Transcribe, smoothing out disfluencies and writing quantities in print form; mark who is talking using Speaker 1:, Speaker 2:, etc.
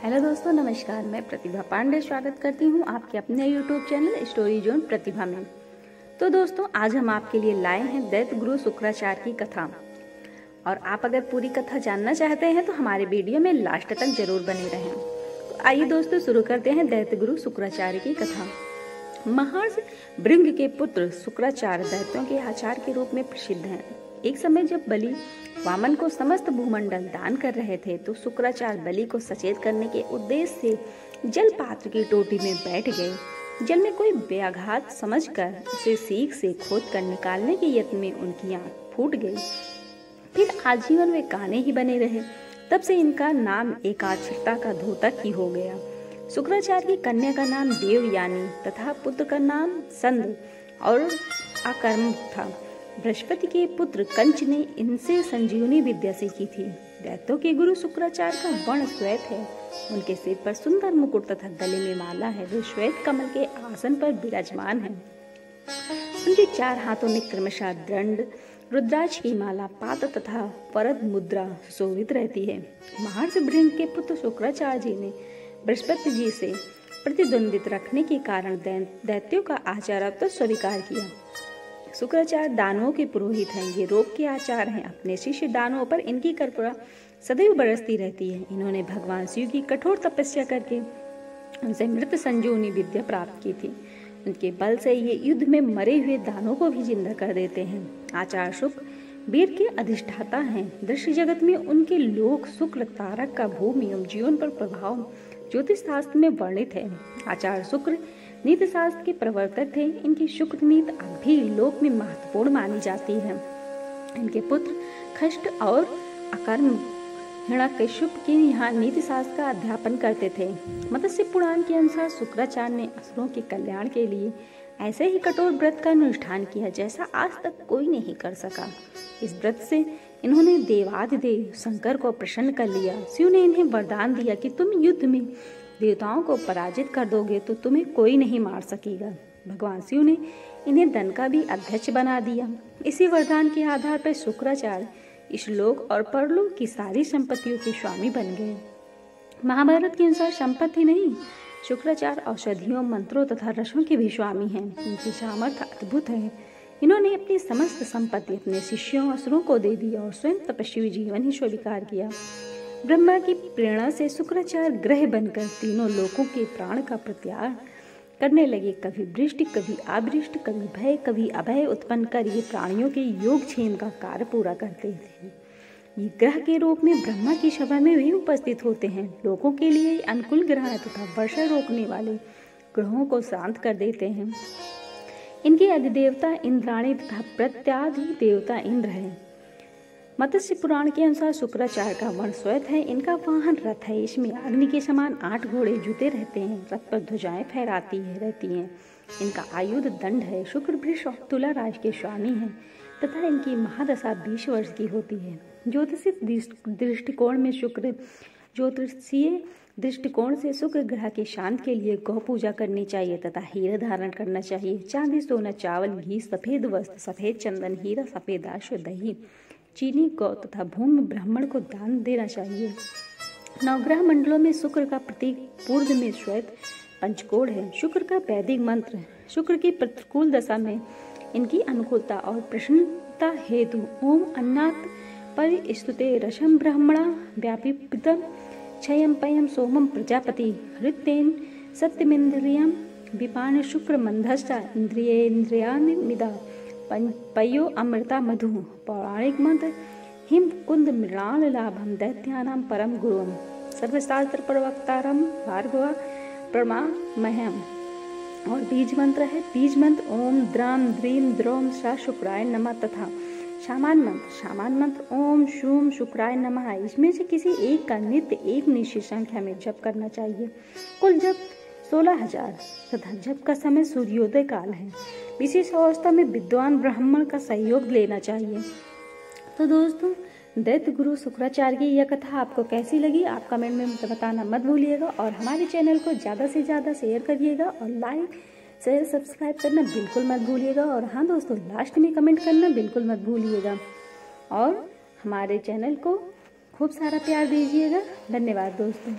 Speaker 1: Hello दोस्तों, नमस्कार। मैं प्रतिभा पांडे स्वागत करती हूँ आपके अपने यूट्यूब चैनल स्टोरी जोन प्रतिभा में। तो दोस्तों, आज हम आपके लिए लाए हैं दैत्य गुरु शुक्राचार्य की कथा। और आप अगर पूरी कथा जानना चाहते हैं तो हमारे वीडियो में लास्ट तक जरूर बने रहें। तो आइए दोस्तों, शुरू करते हैं दैत्य गुरु शुक्राचार्य की कथा। महर्षि भृंग के पुत्र शुक्राचार्य दैत्यों के आचार्य के रूप में प्रसिद्ध हैं। एक समय जब बलि वामन को समस्त भूमंडल दान कर रहे थे तो शुक्राचार्य बलि को सचेत करने के उद्देश्य से जल पात्र की टोटी में बैठ गए। जल में कोई व्याघात समझकर उसे सीख से खोद कर निकालने के यत्न में उनकी आंख फूट गई। फिर आजीवन वे काने ही बने रहे। तब से इनका नाम एकाक्षरता का धोतक ही हो गया। शुक्राचार्य की कन्या का नाम देवयानी तथा पुत्र का नाम संद और अकर्म था। बृहस्पति के पुत्र कंच ने इनसे संजीवनी विद्या सीखी थी। दैत्यों के गुरु शुक्राचार्य का वर्ण श्वेत है। उनके सिर पर सुंदर मुकुट तथा गले में माला है। वे श्वेत कमल के आसन पर विराजमान हैं। उनके 4 हाथों में क्रमशः दंड, रुद्राक्ष की माला, पात तथा वरद मुद्रा सुशोभित रहती है। महर्षि भृंग के पुत्र शुक्राचार्य जी ने बृहस्पति जी से प्रतिद्वंदित रखने के कारण दैत्यों का आचार्यत्व स्वीकार किया। शुक्राचार्य दानवों के पुरोहित हैं। ये रोग के आचार्य हैं। अपने शिष्य दानवों पर इनकी कृपा सदैव बरसती रहती है। इन्होंने भगवान शिव की कठोर तपस्या करके उनसे मृत संजीवनी विद्या प्राप्त की थी। उनके बल से ये युद्ध में मरे हुए दानवों को भी जिंदा कर देते हैं। आचार्य शुक्र वीर के अधिष्ठाता हैं। दृश्य जगत में उनके लोक शुक्र तारक का भूमि एवं जीवन पर प्रभाव ज्योतिष शास्त्र में वर्णित है। आचार्य शुक्र नीति शास्त्र के प्रवर्तक थे। इनकी शुक्र नीति अब भी लोक में महत्वपूर्ण मानी जाती है। इनके पुत्र खष्ट और अकर्म हिरण्यकशिप के यहाँ नीति शास्त्र का अध्यापन करते थे। मत्स्य पुराण के अनुसार शुक्राचार्य ने असुरों के कल्याण के लिए ऐसे ही कठोर व्रत का अनुष्ठान किया जैसा आज तक कोई नहीं कर सका। इस व्रत से इन्होंने देवाधिदेव शंकर को प्रसन्न कर लिया। शिव ने इन्हें वरदान दिया कि तुम युद्ध में देवताओं को पराजित कर दोगे तो तुम्हें कोई नहीं मार सकेगा। भगवान शिव ने इन्हें धन का भी अध्यक्ष बना दिया। इसी वरदान के आधार पर शुक्राचार्य इस लोक और परलोक की सारी संपत्तियों के स्वामी बन गए। महाभारत के अनुसार संपत्ति नहीं, शुक्राचार्य औषधियों, मंत्रों तथा रसों के भी स्वामी हैं। इनकी सामर्थ्य अद्भुत है। इन्होंने अपनी समस्त संपत्ति अपने शिष्यों असुरों को दे दी और स्वयं तपस्वी जीवन ही स्वीकार किया। ब्रह्मा की प्रेरणा से शुक्राचार्य ग्रह बनकर तीनों लोकों के प्राण का प्रत्यार करने लगे। कभी वृष्टि, कभी आवृष्टि, कभी भय, कभी अभय उत्पन्न कर ये प्राणियों के योगक्षेम का कार्य पूरा करते थे। ये ग्रह के रूप में ब्रह्मा की सभा में भी उपस्थित होते हैं। लोगों के लिए अनुकूल ग्रह तथा वर्षा रोकने वाले ग्रहों को शांत कर देते हैं। इनके अधिदेवता इंद्राणी तथा प्रत्याधि देवता इंद्र है। मत्स्य पुराण के अनुसार शुक्राचार्य का वर्ण श्वेत है। इनका वाहन रथ है। इसमें अग्नि के समान 8 घोड़े जुते रहते हैं। रथ पर ध्वजाएं फहराती रहती हैं। इनका आयुध दंड है। शुक्र वृष और तुला राशि के स्वामी हैं तथा इनकी महादशा 20 वर्ष की होती है। ज्योतिषीय दृष्टिकोण से शुक्र ग्रह के शांत के लिए गौ पूजा करनी चाहिए तथा हीरा धारण करना चाहिए। चांदी, सोना, चावल, घी, सफेद वस्त्र, सफेद चंदन, हीरा, सफेद अश्व, दही, चीनी, गौ तथा भूमि ब्राह्मण को दान देना चाहिए। नवग्रह मंडलों में शुक्र का प्रतीक पूर्व में श्वेत पंचकोण है। शुक्र का वैदिक मंत्र। शुक्र की प्रतिकूल दशा में इनकी अनुकूलता और प्रसन्नता हेतु ओम अन्नात् परिस्तुते रसम ब्रह्मणा व्यापितम क्षयम पयम सोमम प्रजापति हृतेन सत्यमिंद्रियम विपान शुक्र मंधस्ता इंद्रियान्मिदा पयो अमृता मधु। पौराणिक मंत्र हिम कुंद मृणाल लाभम दैत्यानां परम गुरुम सर्वशास्त्र प्रवक्तारम भार्गव प्रमामहम। और बीज मंत्र है। बीज मंत्र ओम द्राम द्रीम द्रोम सा शुक्राय नमः तथा सामान मंत्र ओम शूम शुक्राय नमः। इसमें से किसी एक का नित्य एक निश्चित संख्या में जप करना चाहिए। कुल जप 16,000 तथा जप का समय सूर्योदय काल है। विशेष अवस्था में विद्वान ब्राह्मण का सहयोग लेना चाहिए। तो दोस्तों, दैत्य गुरु शुक्राचार्य की यह कथा आपको कैसी लगी आप कमेंट में बताना मत भूलिएगा। और हमारे चैनल को ज़्यादा से ज़्यादा शेयर करिएगा और लाइक शेयर सब्सक्राइब करना बिल्कुल मत भूलिएगा। और हाँ दोस्तों, लास्ट में कमेंट करना बिल्कुल मत भूलिएगा। और हमारे चैनल को खूब सारा प्यार दीजिएगा। धन्यवाद दोस्तों।